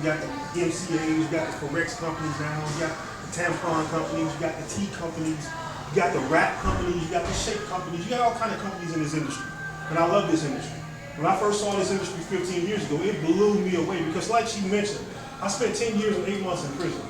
You got the MCAs, you got the Forex companies now, you got the tampon companies, you got the tea companies, you got the wrap companies, you got the shake companies, you got all kind of companies in this industry. And I love this industry. When I first saw this industry 15 years ago, it blew me away because like she mentioned, I spent 10 years and 8 months in prison.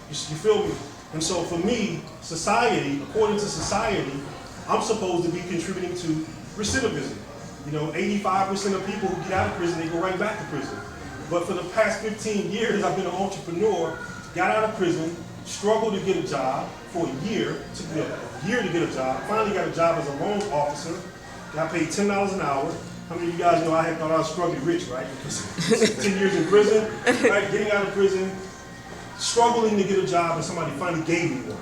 You feel me? And so for me, society, according to society, I'm supposed to be contributing to recidivism. You know, 85% of people who get out of prison, they go right back to prison. But for the past 15 years, I've been an entrepreneur, got out of prison, struggled to get a job for a year, took me a year to get a job, finally got a job as a loan officer, got paid $10 an hour. How many of you guys know I had thought I was struggling rich, right? Because 10 years in prison, right? Getting out of prison, struggling to get a job, and somebody finally gave me one.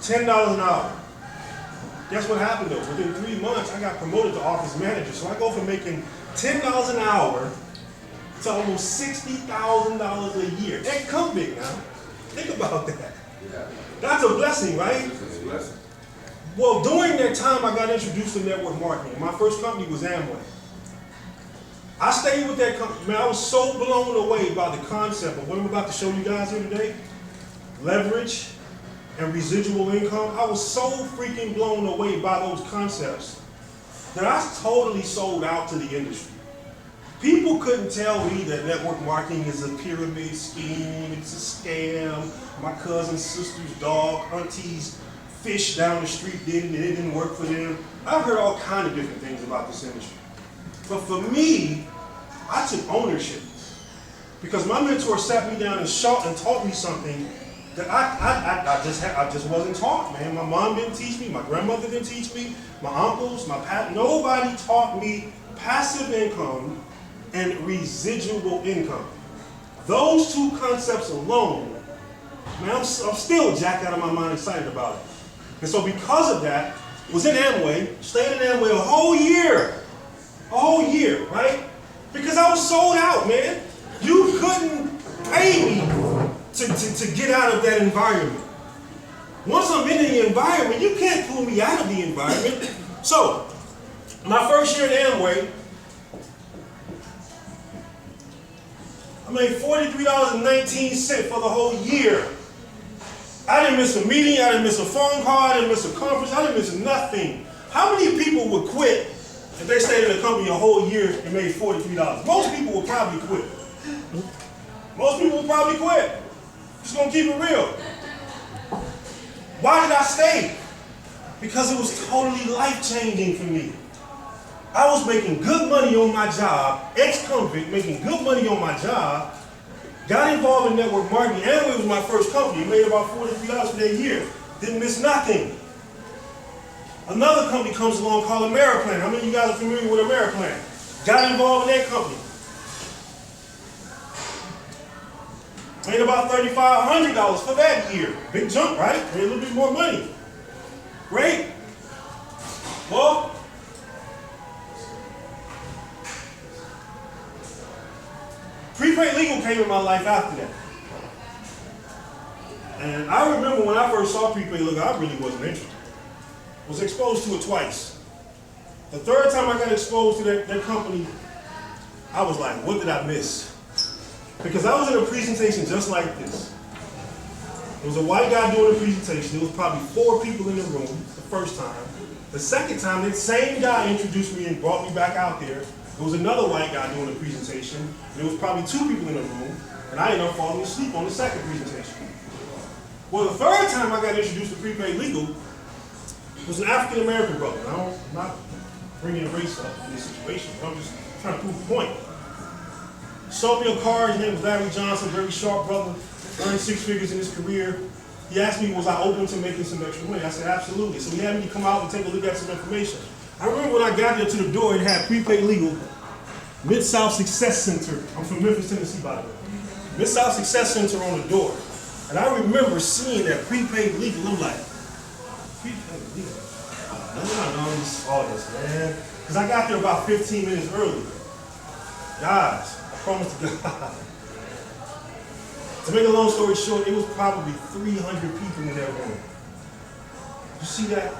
$10 an hour. Guess what happened though? Within 3 months, I got promoted to office manager. So I go from making $10 an hour to almost $60,000 a year. That come big now. Think about that. Yeah. That's a blessing, right? It's a blessing. Well, during that time, I got introduced to network marketing. My first company was Amway. I stayed with that company. Man, I was so blown away by the concept of what I'm about to show you guys here today. Leverage and residual income. I was so freaking blown away by those concepts that I totally sold out to the industry. People couldn't tell me that network marketing is a pyramid scheme, it's a scam. My cousin's sister's dog, auntie's fish down the street did it and it didn't work for them. I've heard all kinds of different things about this industry. But for me, I took ownership because my mentor sat me down and taught me something that I just wasn't taught, man. My mom didn't teach me, my grandmother didn't teach me, my uncles, nobody taught me passive income and residual income. Those two concepts alone, man, I'm still jacked out of my mind excited about it. And so because of that, was in Amway, stayed in Amway a whole year, right? Because I was sold out, man. You couldn't pay me to get out of that environment. Once I'm in the environment, you can't pull me out of the environment. So, my first year at Amway, I made $43.19 for the whole year. I didn't miss a meeting, I didn't miss a phone call, I didn't miss a conference, I didn't miss nothing. How many people would quit if they stayed in a company a whole year and made $43? Most people would probably quit. Most people would probably quit. Just gonna keep it real. Why did I stay? Because it was totally life-changing for me. I was making good money on my job, ex-convict, making good money on my job, got involved in network marketing. Amway was my first company. Made about $43 for that year. Didn't miss nothing. Another company comes along called Ameriplan. How many of you guys are familiar with Ameriplan? Got involved in that company. Made about $3,500 for that year. Big jump, right? Made a little bit more money. Great. Well, prepaid legal came in my life after that. And I remember when I first saw prepaid legal, I really wasn't interested. Was exposed to it twice. The third time I got exposed to that company, I was like, what did I miss? Because I was in a presentation just like this. There was a white guy doing a presentation. There was probably 4 people in the room the first time. The second time, that same guy introduced me and brought me back out there. There was another white guy doing a presentation. There was probably 2 people in the room, and I ended up falling asleep on the second presentation. Well, the third time I got introduced to prepaid legal was an African American brother. Now, I'm not bringing race up in this situation, but I'm just trying to prove a point. Sold me a car. His name was Larry Johnson, very sharp brother, earned 6 figures in his career. He asked me, was I open to making some extra money? I said, absolutely. So he had me come out and take a look at some information. I remember when I got there to the door, it had prepaid legal, Mid-South Success Center. I'm from Memphis, Tennessee, by the way. Mid-South Success Center on the door. And I remember seeing that prepaid legal. I'm like, prepaid legal? I know all this, man. Because I got there about 15 minutes early. Guys, I promise to God. To make a long story short, it was probably 300 people in that room. You see that?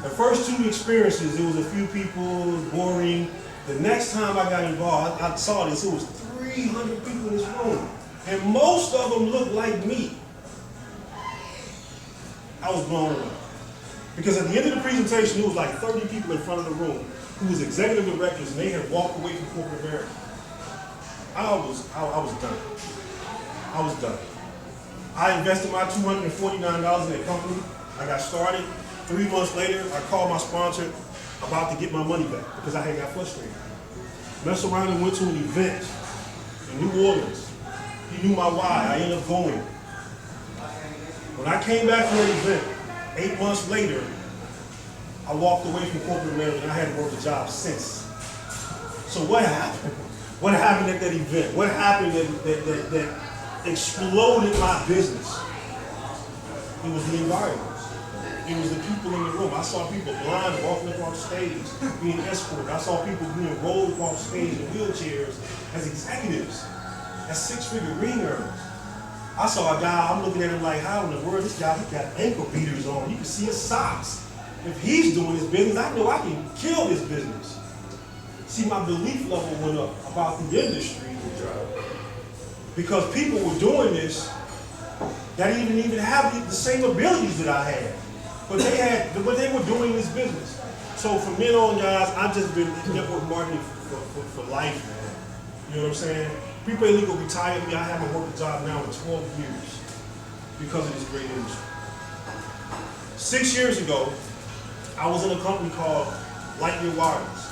The first 2 experiences, it was a few people, it was boring. The next time I got involved, I saw this, it was 300 people in this room, and most of them look like me. I was blown away. Because at the end of the presentation, there was like 30 people in front of the room who was executive directors, and they had walked away from corporate America. I was done. I was done. I invested my $249 in that company. I got started. 3 months later, I called my sponsor about to get my money back because I had got frustrated. Messed around and went to an event in New Orleans. He knew my why. I ended up going. When I came back from that event, 8 months later, I walked away from corporate America, and I hadn't worked a job since. So what happened? What happened at that event? What happened that exploded my business? It was the environment. It was the people in the room. I saw people blind walking across stage, being escorted. I saw people being rolled off stage in wheelchairs as executives, as six-figure ring earners. I saw a guy, I'm looking at him like, how in the world, this guy, he got ankle beaters on. You can see his socks. If he's doing his business, I know I can kill this business. See, my belief level went up about the industry because people were doing this that didn't even have the same abilities that I had. But they were doing this business. So from then on, guys, I've just been in network marketing for life, man. You know what I'm saying? Prepaid Legal retired me. I haven't worked a job now in 12 years because of this great industry. 6 years ago, I was in a company called Lightyear Wireless.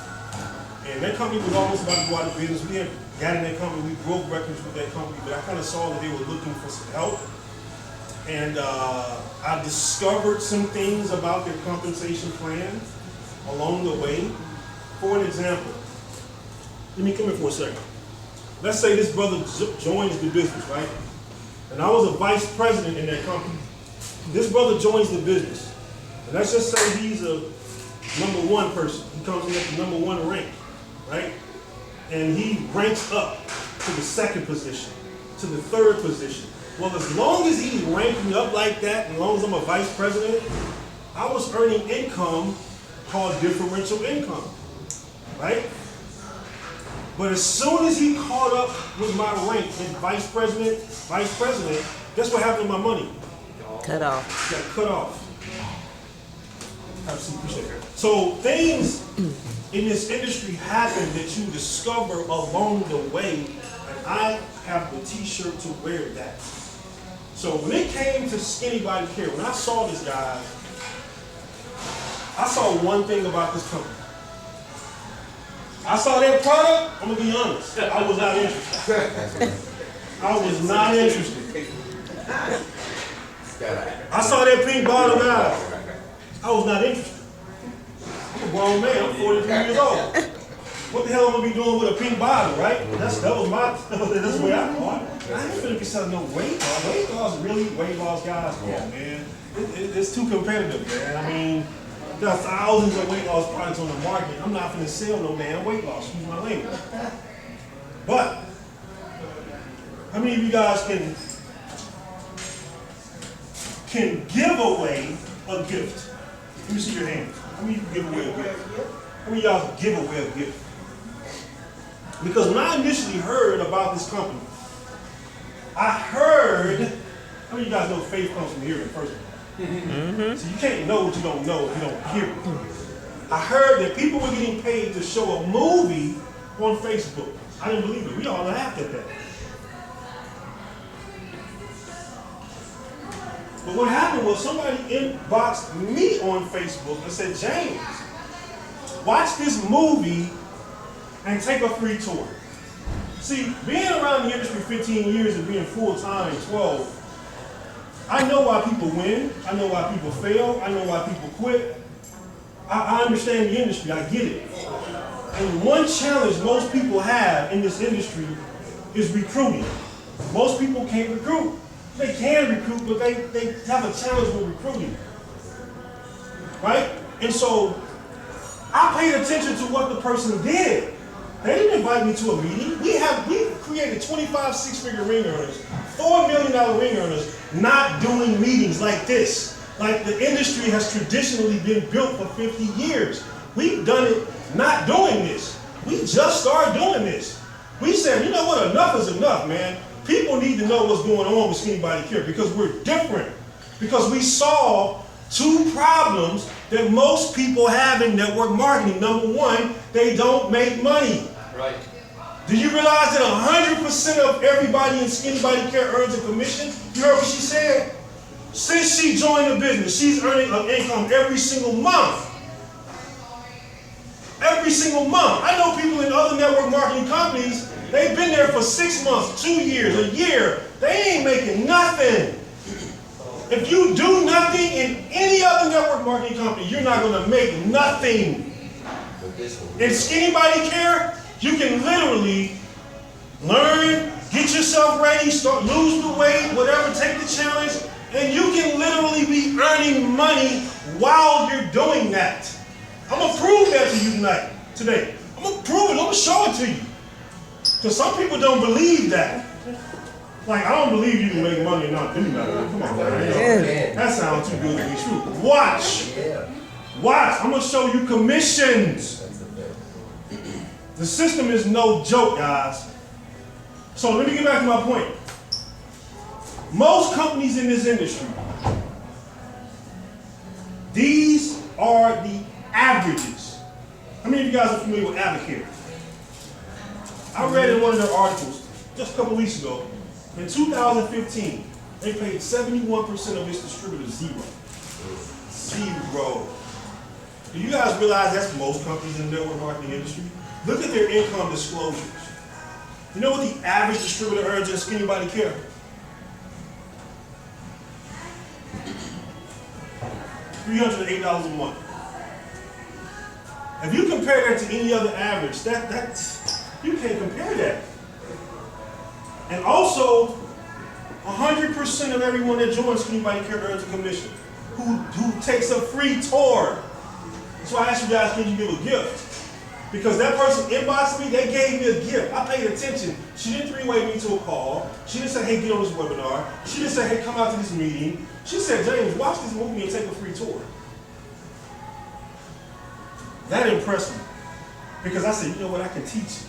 And that company was almost about to go out of business. We had got in that company, we broke records with that company, but I kind of saw that they were looking for some help. And I discovered some things about their compensation plan along the way. For an example, let me come here for a second. Let's say this brother joins the business, right? And I was a vice president in that company. This brother joins the business. And let's just say he's a #1 person. He comes in at the #1 rank, right? And he ranks up to the 2nd position, to the 3rd position. Well, as long as he's ranking up like that, as long as I'm a vice president, I was earning income called differential income, right? But as soon as he caught up with my rank as vice president, guess what happened to my money? Cut off. Got cut off. Appreciate it. So things in this industry happen that you discover along the way, and I have the t-shirt to wear that. So when it came to Skinny Body Care, when I saw this guy, I saw one thing about this company. I saw that product, I'm gonna be honest, I was not interested. I was not interested. I saw that pink bottle guy, I was not interested. I'm a grown man, I'm 43 years old. What the hell am I gonna be doing with a pink bottle, right? That's the way I thought. I ain't gonna be selling no weight loss. Weight loss, really, weight loss guys, come on, man. It's too competitive, man. I mean, there are thousands of weight loss products on the market. I'm not gonna sell no damn weight loss, excuse my language. But, how many of you guys can give away a gift? Let me see your hands. How many of you give away a gift? How many of y'all give away a gift? Because when I initially heard about this company, I heard, how many of you guys know faith comes from hearing, first of all? Mm-hmm. So you can't know what you don't know if you don't hear it. I heard that people were getting paid to show a movie on Facebook. I didn't believe it. We all laughed at that. But what happened was somebody inboxed me on Facebook and said, James, watch this movie and take a free tour. See, being around the industry 15 years and being full-time 12, I know why people win, I know why people fail, I know why people quit. I understand the industry, I get it. And one challenge most people have in this industry is recruiting. Most people can't recruit. They can recruit, but they have a challenge with recruiting. Right? And so, I paid attention to what the person did. They didn't invite me to a meeting. We created 25 six-figure ring earners, $4 million ring earners, not doing meetings like this. Like the industry has traditionally been built for 50 years. We've done it not doing this. We just started doing this. We said, you know what, enough is enough, man. People need to know what's going on with Skinny Body Care because we're different. Because we saw two problems that most people have in network marketing. Number one, they don't make money. Right. Do you realize that 100% of everybody in Skinny Body Care earns a commission? You heard what she said? Since she joined the business, she's earning an income every single month. Every single month. I know people in other network marketing companies, they've been there for 6 months, 2 years, a year. They ain't making nothing. If you do nothing in any other network marketing company, you're not going to make nothing. In Skinny Body Care, you can literally learn, get yourself ready, start lose the weight, whatever, take the challenge, and you can literally be earning money while you're doing that. I'm going to prove that to you today. I'm going to prove it. I'm going to show it to you. Because some people don't believe that. Like, I don't believe you can make money and not do nothing. Come on, man. That sounds too good to be true. Watch. Watch. I'm going to show you commissions. The system is no joke, guys. So let me get back to my point. Most companies in this industry, these are the averages. How many of you guys are familiar with Advocare? I read in one of their articles just a couple weeks ago, in 2015, they paid 71% of its distributors zero. Zero. Do you guys realize that's most companies in the network marketing industry? Look at their income disclosures. You know what the average distributor earns in Skinny Body Care? $308 a month. If you compare that to any other average, you can't compare that. And also, 100% of everyone that joins Skinny Body Care earns a commission. Who takes a free tour. So I asked you guys, can you give a gift? Because that person inboxed me, they gave me a gift. I paid attention. She didn't three-way me to a call. She didn't say, hey, get on this webinar. She didn't say, hey, come out to this meeting. She said, James, watch this movie and take a free tour. That impressed me. Because I said, you know what, I can teach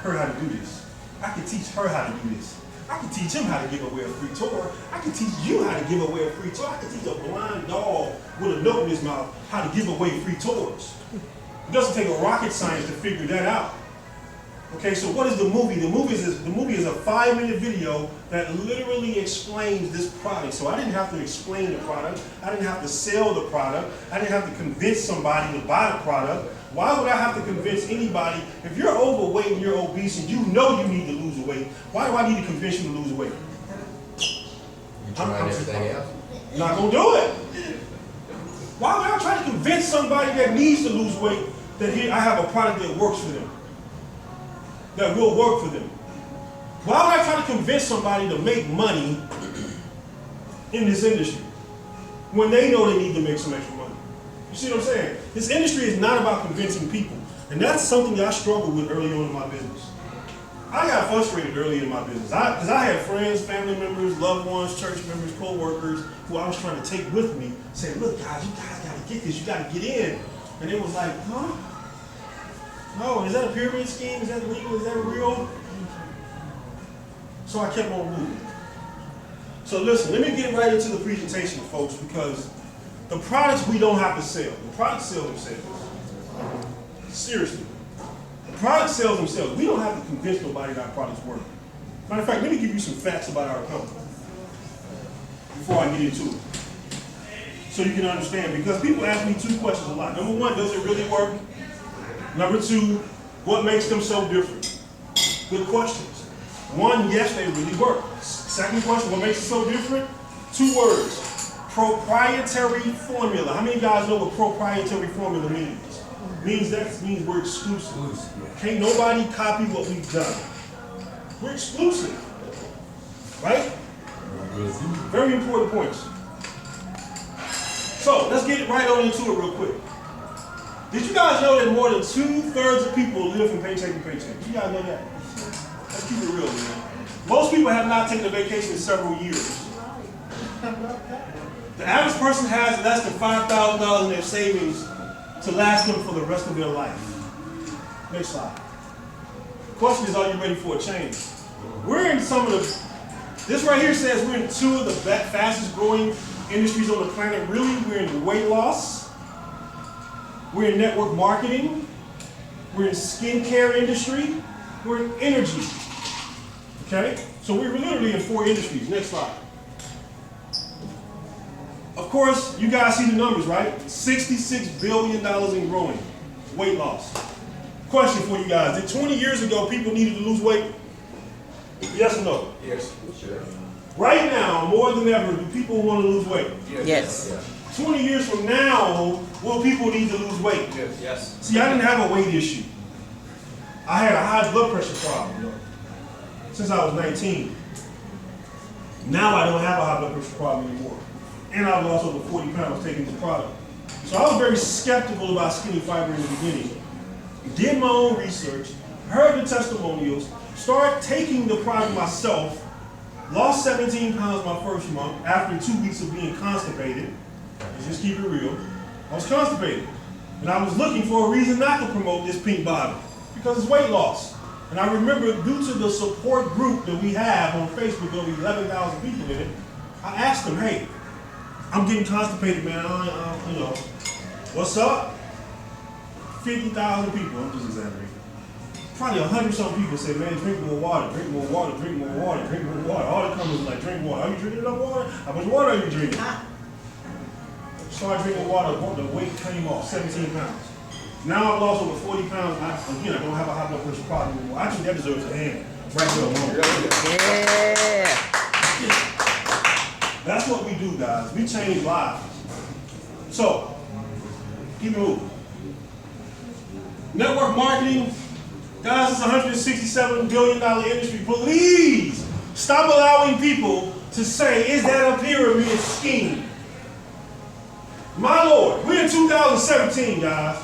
her how to do this. I can teach her how to do this. I can teach him how to give away a free tour. I can teach you how to give away a free tour. I can teach a blind dog with a note in his mouth how to give away free tours. It doesn't take a rocket science to figure that out. Okay, so what is the movie? The movie is a 5-minute video that literally explains this product. So I didn't have to explain the product. I didn't have to sell the product. I didn't have to convince somebody to buy the product. Why would I have to convince anybody? If you're overweight and you're obese and you know you need to lose weight, why do I need to convince you to lose weight? You trying everything else? Not gonna do it. Why would I try to convince somebody that needs to lose weight that here I have a product that works for them, that will work for them? Why would I try to convince somebody to make money in this industry when they know they need to make some extra money? You see what I'm saying? This industry is not about convincing people. And that's something that I struggled with early on in my business. I got frustrated early in my business. Because I had friends, family members, loved ones, church members, co-workers who I was trying to take with me, saying, look guys, you guys got to get this, you got to get in. And it was like, huh? No, is that a pyramid scheme? Is that legal? Is that real? So I kept on moving. So listen, let me get right into the presentation, folks, because the products we don't have to sell. The products sell themselves. Seriously. The products sell themselves. We don't have to convince nobody that our products work. Matter of fact, let me give you some facts about our company before I get into it, so you can understand. Because people ask me two questions a lot. Number one, does it really work? Number two, what makes them so different? Good questions. One, yes, they really work. Second question, what makes it so different? 2 words. Proprietary formula. How many of you guys know what proprietary formula means? Means we're exclusive. Can't nobody copy what we've done. We're exclusive. Right? Very important points. So let's get right on into it real quick. Did you guys know that more than 2/3 of people live from paycheck to paycheck? Did you guys know that? Let's keep it real, man. Most people have not taken a vacation in several years. The average person has less than $5,000 in their savings to last them for the rest of their life. Next slide. Question is, are you ready for a change? We're in some of the, this right here says we're in two of the fastest growing industries on the planet. Really, we're in weight loss. We're in network marketing. We're in skincare industry. We're in energy. Okay? So we're literally in 4 industries. Next slide. Of course, you guys see the numbers, right? $66 billion in growing. Weight loss. Question for you guys. Did 20 years ago people needed to lose weight? Yes or no? Yes. Sure. Right now, more than ever, do people want to lose weight? Yes. 20 years from now, will people need to lose weight? Yes. See, I didn't have a weight issue. I had a high blood pressure problem, though, since I was 19. Now I don't have a high blood pressure problem anymore. And I've lost over 40 pounds taking this product. So I was very skeptical about skinny fiber in the beginning. Did my own research, heard the testimonials, started taking the product myself, lost 17 pounds my first month after 2 weeks of being constipated. Let's just keep it real. I was constipated. And I was looking for a reason not to promote this pink bottle because it's weight loss. And I remember due to the support group that we have on Facebook, over 11,000 people in it, I asked them, hey, I'm getting constipated, man. You know, what's up? 50,000 people, I'm just exaggerating. Probably 100-something people say, man, drink more water, drink more water, drink more water, drink more water. All the comments like, drink water. Are you drinking enough water? How much water are you drinking? Started drinking water, the weight came off, 17 pounds. Now I've lost over 40 pounds. I don't have a high blood pressure problem anymore. I think that deserves a hand. Right there alone. Yeah. That's what we do, guys. We change lives. So, keep it moving. Network marketing, guys, it's a $167 billion industry. Please stop allowing people to say, is that a pyramid scheme? My Lord, we're in 2017, guys.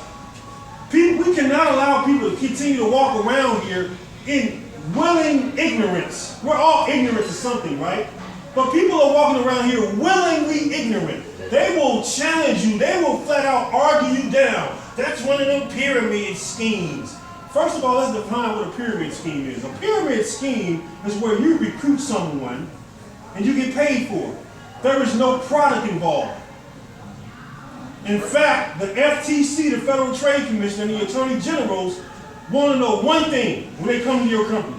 We cannot allow people to continue to walk around here in willing ignorance. We're all ignorant to something, right? But people are walking around here willingly ignorant. They will challenge you. They will flat out argue you down. That's one of them pyramid schemes. First of all, let's define what a pyramid scheme is. A pyramid scheme is where you recruit someone and you get paid for it. There is no product involved. In fact, the FTC, the Federal Trade Commission, and the Attorney Generals want to know one thing when they come to your company.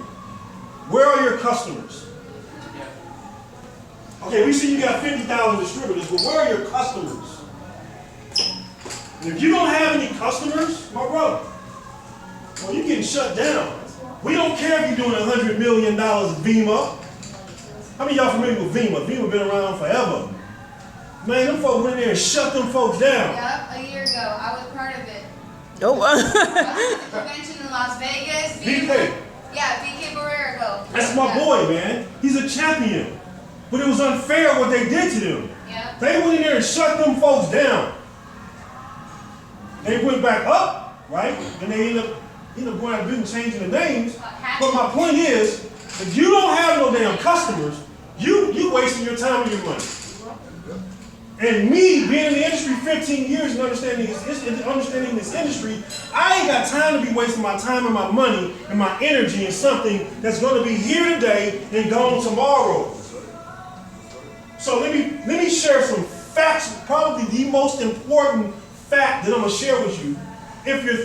Where are your customers? Okay, we see you got 50,000 distributors, but where are your customers? And if you don't have any customers, my brother, well, you're getting shut down. We don't care if you're doing $100 million Vima. How many of y'all familiar with Vima? Vima been around forever. Man, them folks went in there and shut them folks down. Yep, a year ago. I was part of it. Oh, I was at the convention in Las Vegas. BK. Yeah, BK Barrero. That's my boy, man. He's a champion. But it was unfair what they did to them. Yep. They went in there and shut them folks down. They went back up, right? And they ended up going out of business, changing the names. But my point is, if you don't have no damn customers, you wasting your time and your money. And me being in the industry 15 years and understanding this industry, I ain't got time to be wasting my time and my money and my energy in something that's going to be here today and gone tomorrow. So let me share some facts, probably the most important fact that I'm going to share with you. If you're